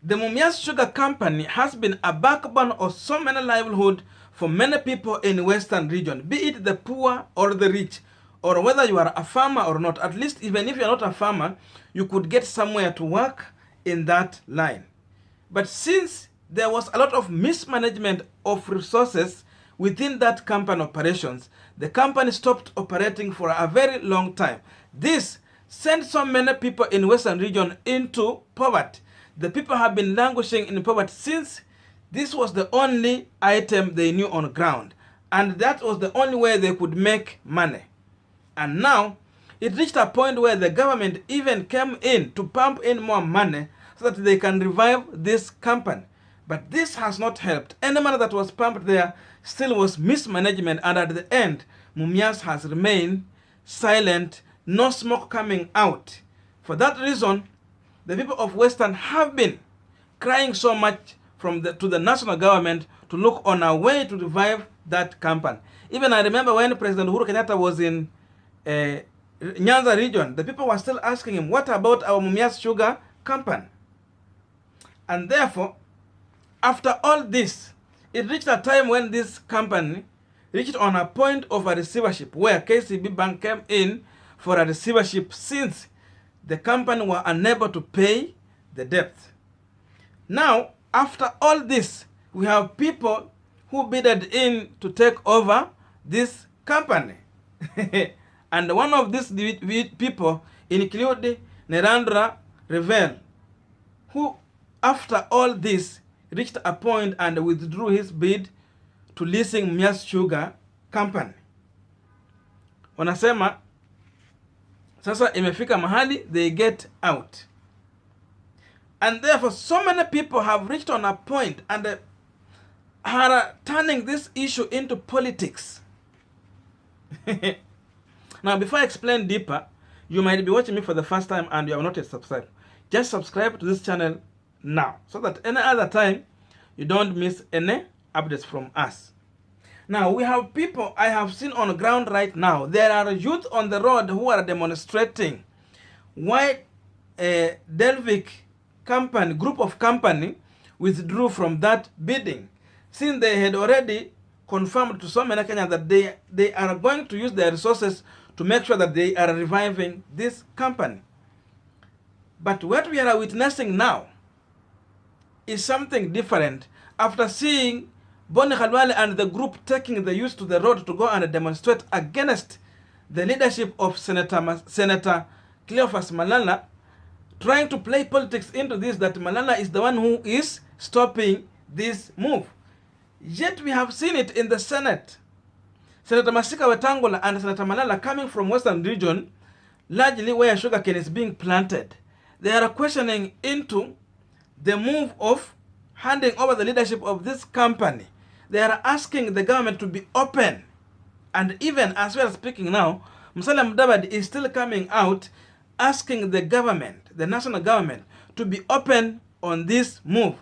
the Mumias Sugar Company has been a backbone of so many livelihood for many people in Western region, be it the poor or the rich, or whether you are a farmer or not. At least even if you're not a farmer, you could get somewhere to work in that line. But since there was a lot of mismanagement of resources within that company operations, the company stopped operating for a very long time. This sent so many people in Western region into poverty. The people have been languishing in poverty since this was the only item they knew on ground, and that was the only way they could make money. And now it reached a point where the government even came in to pump in more money so that they can revive this company. But this has not helped. Any money that was pumped there still was mismanagement, and at the end, Mumias has remained silent, no smoke coming out. For that reason, the people of Western have been crying so much to the national government to look on a way to revive that company. Even I remember when President Uhuru Kenyatta was in Nyanza region, the people were still asking him, what about our Mumias Sugar Company? And therefore, after all this, it reached a time when this company reached on a point of a receivership where KCB Bank came in for a receivership since the company were unable to pay the debt. Now, after all this, we have people who bidded in to take over this company. And one of these people included Nerandra Revel, who after all this reached a point and withdrew his bid to leasing Mumias Sugar Company. Wanasema sasa imefika mahali they get out. And therefore so many people have reached on a point and are turning this issue into politics. Now, before I explain deeper, you might be watching me for the first time and you have not yet subscribed. Just subscribe to this channel now so that any other time you don't miss any updates from us. Now, we have people I have seen on the ground right now. There are youth on the road who are demonstrating why Delvic company, group of company, withdrew from that bidding, since they had already confirmed to so many Kenyans that they are going to use their resources to make sure that they are reviving this company. But what we are witnessing now is something different. After seeing Boni Khaluale and the group taking the youth to the road to go and demonstrate against the leadership of Senator Cleophas Malala, trying to play politics into this, that Malala is the one who is stopping this move. Yet we have seen it in the Senate. Senator Masika Wetangula and Senator Malala coming from Western region, largely where sugarcane is being planted. They are questioning into the move of handing over the leadership of this company. They are asking the government to be open. And even as we are speaking now, MusaliaMudavadi is still coming out asking the government, the national government, to be open on this move.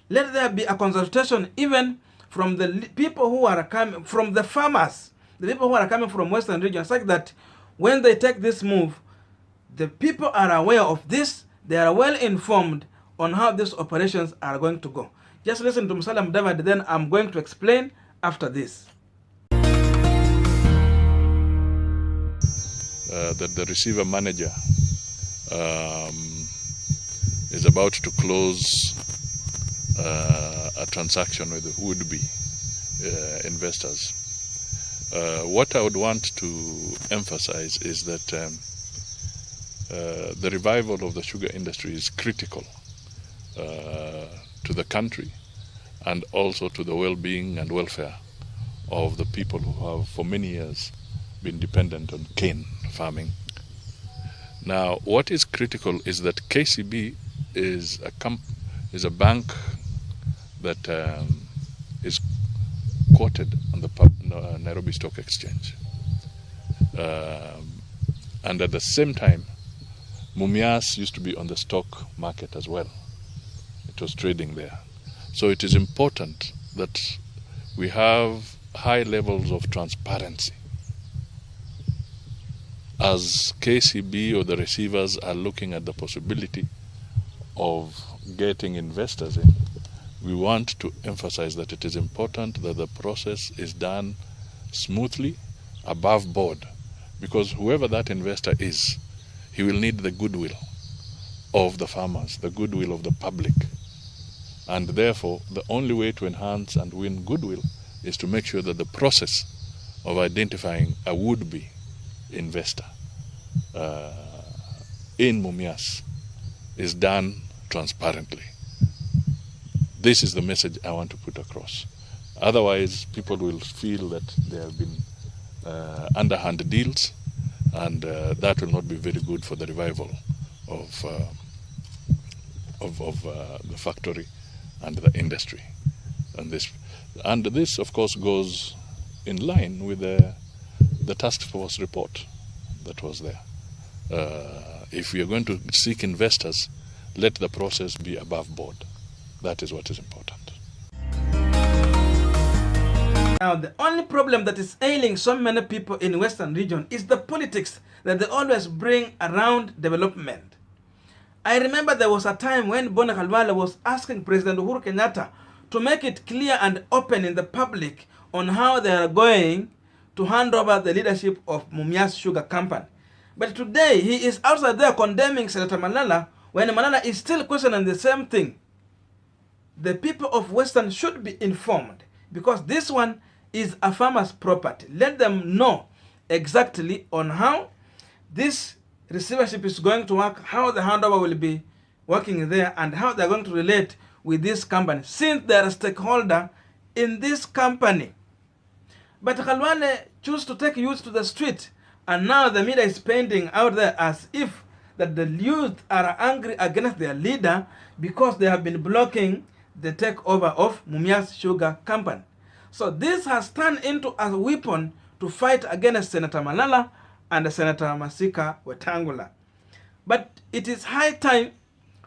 Let there be a consultation even from the people who are coming, from the farmers, the people who are coming from Western region, such that when they take this move, the people are aware of this, they are well informed on how these operations are going to go. Just listen to MusaliaMudavadi, then I'm going to explain after this. That the receiver manager is about to close a transaction with the would-be investors. What I would want to emphasize is that the revival of the sugar industry is critical to the country and also to the well-being and welfare of the people who have for many years been dependent on cane farming. Now, what is critical is that KCB is a bank that is quoted on the Nairobi Stock Exchange. And at the same time, Mumias used to be on the stock market as well. It was trading there. So it is important that we have high levels of transparency as KCB or the receivers are looking at the possibility of getting investors in, we want to emphasize that it is important that the process is done smoothly, above board, because whoever that investor is, he will need the goodwill of the farmers, the goodwill of the public. And therefore, the only way to enhance and win goodwill is to make sure that the process of identifying a would-be investor in Mumias is done transparently. This is the message I want to put across. Otherwise, people will feel that there have been underhand deals, and that will not be very good for the revival of the factory and the industry. And this, of course, goes in line with the task force report that was there. If we are going to seek investors, let the process be above board. That is what is important. Now, the only problem that is ailing so many people in Western region is the politics that they always bring around development. I remember there was a time when Khaluale was asking President Uhuru Kenyatta to make it clear and open in the public on how they are going to hand over the leadership of Mumias Sugar Company. But today, he is outside there condemning Senator Malala when Malala is still questioning the same thing. The people of Western should be informed, because this one is a farmer's property. Let them know exactly on how this receivership is going to work, how the handover will be working there, and how they're going to relate with this company, since they're a stakeholder in this company. But Khaluale chose to take youth to the street, and now the media is painting out there as if that the youth are angry against their leader because they have been blocking the takeover of Mumias Sugar Company. So this has turned into a weapon to fight against Senator Malala and Senator Masika Wetangula. But it is high time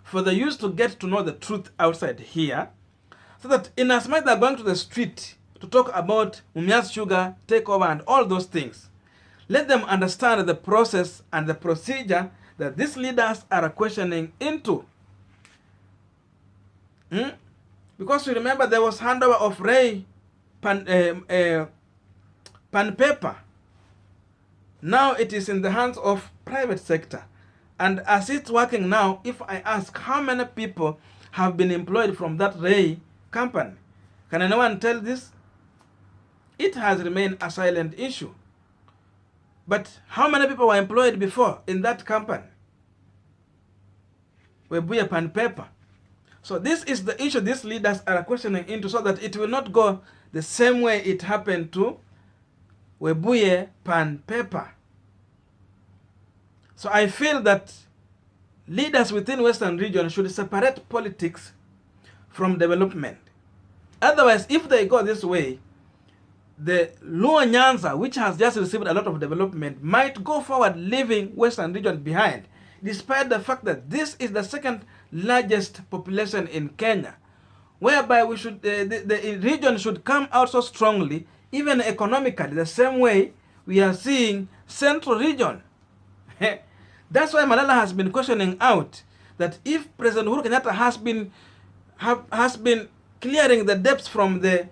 for the youth to get to know the truth outside here, so that in as much they are going to the street to talk about Mumias Sugar takeover and all those things, let them understand the process and the procedure that these leaders are questioning into. Because you remember there was handover of Ray pan paper. Now it is in the hands of private sector. And as it's working now, if I ask how many people have been employed from that Ray company, can anyone tell this? It has remained a silent issue. But how many people were employed before in that company? Webuye pan paper. So this is the issue these leaders are questioning into, so that it will not go the same way it happened to Webuye pan paper. So I feel that leaders within Western region should separate politics from development. Otherwise, if they go this way, the Luo Nyanza, which has just received a lot of development, might go forward leaving Western region behind, despite the fact that this is the second largest population in Kenya, whereby we should the region should come out so strongly, even economically, the same way we are seeing Central region. That's why Malala has been questioning out that if President Uhuru Kenyatta has been clearing the debts from the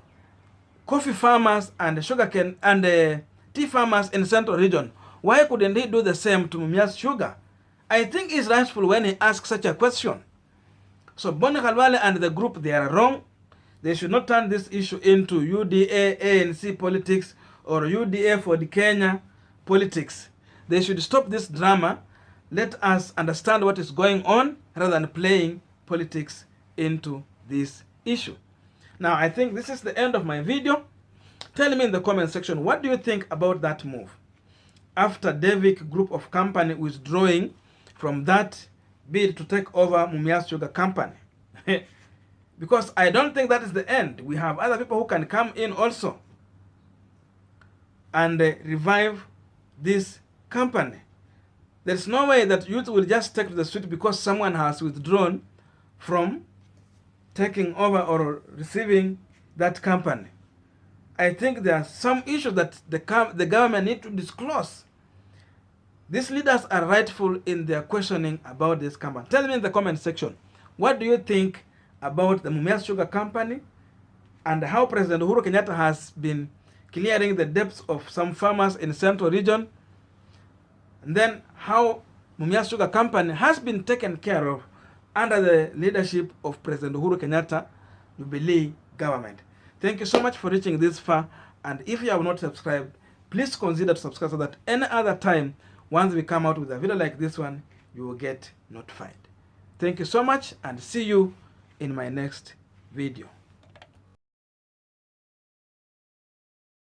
coffee farmers and sugarcane and tea farmers in Central region, why couldn't he do the same to Mumias Sugar? I think it's rightful when he asks such a question. So Khaluale and the group, they are wrong. They should not turn this issue into UDA, ANC politics, or UDA for the Kenya politics. They should stop this drama. Let us understand what is going on rather than playing politics into this issue. Now, I think this is the end of my video. Tell me in the comment section, what do you think about that move? After Devik Group of Company withdrawing from that bid to take over Mumias Sugar Company. Because I don't think that is the end. We have other people who can come in also and revive this company. There's no way that youth will just take to the street because someone has withdrawn from taking over or receiving that company. I think there are some issues that the government need to disclose. These leaders are rightful in their questioning about this company. Tell me in the comment section, What do you think about the Mumias Sugar Company and how President Uhuru Kenyatta has been clearing the debts of some farmers in Central Region? And then how Mumias Sugar Company has been taken care of under the leadership of President Uhuru Kenyatta Jubilee government. Thank you so much for reaching this far, and if you have not subscribed, please consider to subscribe so that any other time once we come out with a video like this one, you will get notified. Thank you so much, and see you in my next video.